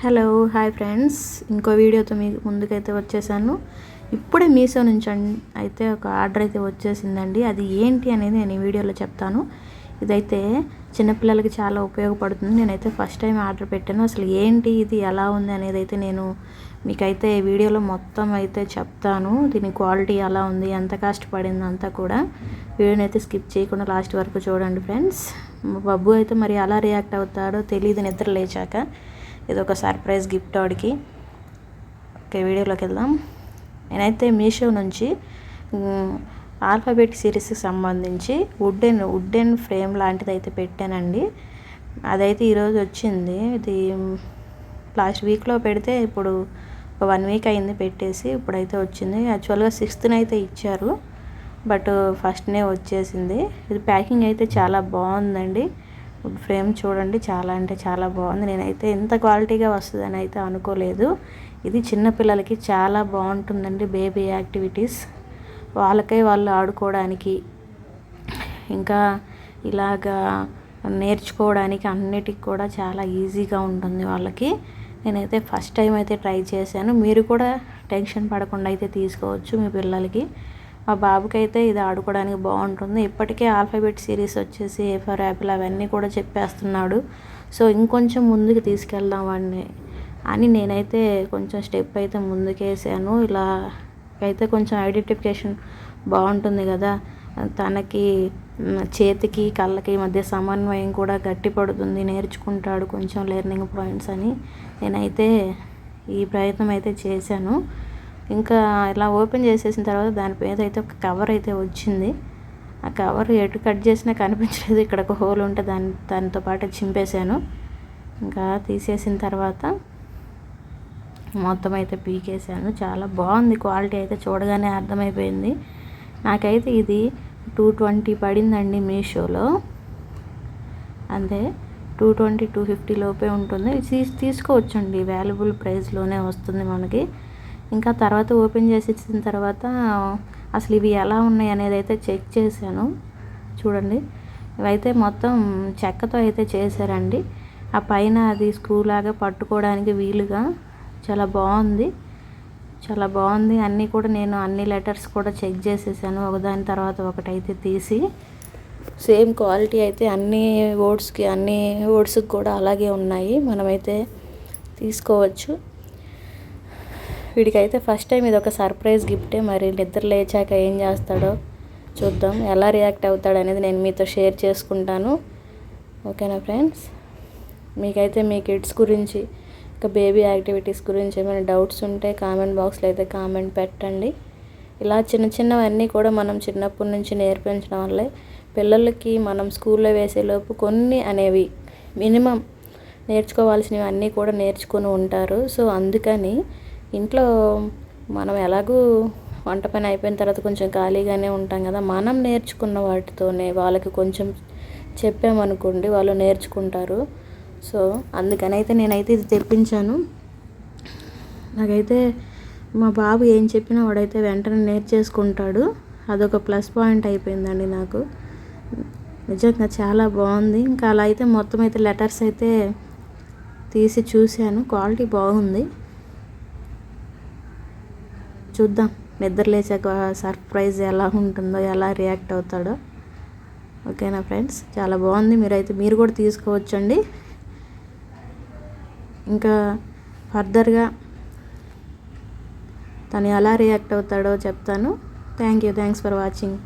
Hello hi friends, ఇంకో వీడియోతో మీ ముందుకైతే వచ్చేసాను. ఇప్పుడే మీషో నుంచి అయితే ఒక ఆర్డర్ అయితే వచ్చేసిందండి. అది ఏంటి అనేది నేను ఈ వీడియోలో చెప్తాను. ఇదైతే చిన్నపిల్లలకి చాలా ఉపయోగపడుతుంది. నేనైతే ఫస్ట్ టైం ఆర్డర్ పెట్టాను. అసలు ఏంటి ఇది, ఎలా ఉంది అనేది అయితే నేను మీకైతే వీడియోలో మొత్తం అయితే చెప్తాను. దీని క్వాలిటీ ఎలా ఉంది, ఎంత కష్టపడింది అంతా కూడా వీడియోని అయితే స్కిప్ చేయకుండా లాస్ట్ వరకు చూడండి ఫ్రెండ్స్. మా బాబు అయితే మరి ఎలా రియాక్ట్ అవుతాడో తెలియదు నిద్ర లేచాక. ఇది ఒక సర్ప్రైజ్ గిఫ్ట్ వాడికి. ఓకే, వీడియోలోకి వెళ్దాం. నేనైతే మీషో నుంచి ఆల్ఫాబెట్ సిరీస్కి సంబంధించి వుడెన్ ఫ్రేమ్ లాంటిది అయితే పెట్టానండి. అదైతే ఈరోజు వచ్చింది. ఇది లాస్ట్ వీక్లో పెడితే ఇప్పుడు ఒక 1 వీక్ అయింది పెట్టేసి. ఇప్పుడైతే వచ్చింది. యాక్చువల్గా 6th అయితే ఇచ్చారు, బట్ ఫస్ట్నే వచ్చేసింది. ఇది ప్యాకింగ్ అయితే చాలా బాగుందండి. వుడ్ ఫ్రేమ్ చూడండి, చాలా అంటే చాలా బాగుంది. నేనైతే ఇంత క్వాలిటీగా వస్తుందని అయితే అనుకోలేదు. ఇది చిన్నపిల్లలకి చాలా బాగుంటుందండి. బేబీ యాక్టివిటీస్ వాళ్ళకై వాళ్ళు ఆడుకోవడానికి, ఇంకా ఇలాగా నేర్చుకోవడానికి అన్నిటికి కూడా చాలా ఈజీగా ఉంటుంది వాళ్ళకి. నేనైతే ఫస్ట్ టైం అయితే ట్రై చేశాను. మీరు కూడా టెన్షన్ పడకుండా అయితే తీసుకోవచ్చు మీ పిల్లలకి. మా బాబుకి అయితే ఇది ఆడుకోవడానికి బాగుంటుంది. ఇప్పటికే ఆల్ఫాబెట్ సిరీస్ వచ్చేసి ఏ ఫర్ యాపిల్ అవన్నీ కూడా చెప్పేస్తున్నాడు. సో ఇంకొంచెం ముందుకు తీసుకెళ్దాం వాడిని అని నేనైతే కొంచెం స్టెప్ అయితే ముందుకేసాను. ఇలా అయితే కొంచెం ఐడెంటిఫికేషన్ బాగుంటుంది కదా, తనకి చేతికి కళ్ళకి మధ్య సమన్వయం కూడా గట్టిపడుతుంది, నేర్చుకుంటాడు కొంచెం లెర్నింగ్ పాయింట్స్ అని నేనైతే ఈ ప్రయత్నం అయితే చేశాను. ఇంకా ఇలా ఓపెన్ చేసేసిన తర్వాత దాని మీద అయితే ఒక కవర్ అయితే వచ్చింది. ఆ కవర్ ఎటు కట్ చేసినా కనిపించలేదు. ఇక్కడ ఒక హోల్ ఉంటే దానితో పాటు చింపేశాను. ఇంకా తీసేసిన తర్వాత మొత్తం అయితే పీకేసాను. చాలా బాగుంది క్వాలిటీ అయితే, చూడగానే అర్థమైపోయింది. నాకైతే ఇది 220 పడిందండి మీషోలో. అంతే, 220-250 లోపే ఉంటుంది. తీసుకోవచ్చండి, వాల్యుబుల్ ప్రైస్లోనే వస్తుంది మనకి. ఇంకా తర్వాత ఓపెన్ చేసి ఇచ్చిన తర్వాత అసలు ఇవి ఎలా ఉన్నాయి అనేది అయితే చెక్ చేశాను. చూడండి, ఇవైతే మొత్తం చెక్కతో అయితే చేశారండి. ఆ పైన అది స్క్రూ లాగా పట్టుకోవడానికి వీలుగా చాలా బాగుంది, చాలా బాగుంది. అన్నీ కూడా నేను అన్ని లెటర్స్ కూడా చెక్ చేసేసాను, ఒకదాని తర్వాత ఒకటైతే తీసి. సేమ్ క్వాలిటీ అయితే అన్ని వర్డ్స్కి కూడా అలాగే ఉన్నాయి. మనమైతే తీసుకోవచ్చు. వీడికైతే ఫస్ట్ టైం ఇది ఒక సర్ప్రైజ్ గిఫ్టే. మరి నిద్ర లేచాక ఏం చేస్తాడో చూద్దాం, ఎలా రియాక్ట్ అవుతాడు అనేది నేను మీతో షేర్ చేసుకుంటాను. ఓకేనా ఫ్రెండ్స్, మీకైతే మీ కిడ్స్ గురించి, ఇంకా బేబీ యాక్టివిటీస్ గురించి ఏమైనా డౌట్స్ ఉంటే కామెంట్ బాక్స్లో అయితే కామెంట్ పెట్టండి. ఇలా చిన్నవన్నీ కూడా మనం చిన్నప్పటి నుంచి నేర్పించడం వల్లే పిల్లలకి మనం స్కూల్లో వేసేలోపు కొన్ని అనేవి మినిమం నేర్చుకోవాల్సినవి అన్నీ కూడా నేర్చుకొని ఉంటారు. సో అందుకని ఇంట్లో మనం ఎలాగూ వంట పని అయిపోయిన తర్వాత కొంచెం ఖాళీగానే ఉంటాం కదా, మనం నేర్చుకున్న వాటితోనే వాళ్ళకి కొంచెం చెప్పామనుకోండి, వాళ్ళు నేర్చుకుంటారు. సో అందుకని అయితే నేనైతే ఇది తెప్పించాను. నాకైతే మా బాబు ఏం చెప్పినా వాడైతే వెంటనే నేర్చేసుకుంటాడు. అదొక ప్లస్ పాయింట్ అయిపోయిందండి నాకు. నిజంగా చాలా బాగుంది. ఇంకా అలా అయితే మొత్తం అయితే లెటర్స్ అయితే తీసి చూశాను, క్వాలిటీ బాగుంది. చూద్దాం నిద్ర లేచాక సర్ప్రైజ్ ఎలా ఉంటుందో, ఎలా రియాక్ట్ అవుతాడో. ఓకేనా ఫ్రెండ్స్, చాలా బాగుంది. మీరు కూడా తీసుకోవచ్చండి. ఇంకా ఫర్దర్గా తను ఎలా రియాక్ట్ అవుతాడో చెప్తాను. Thanks for watching.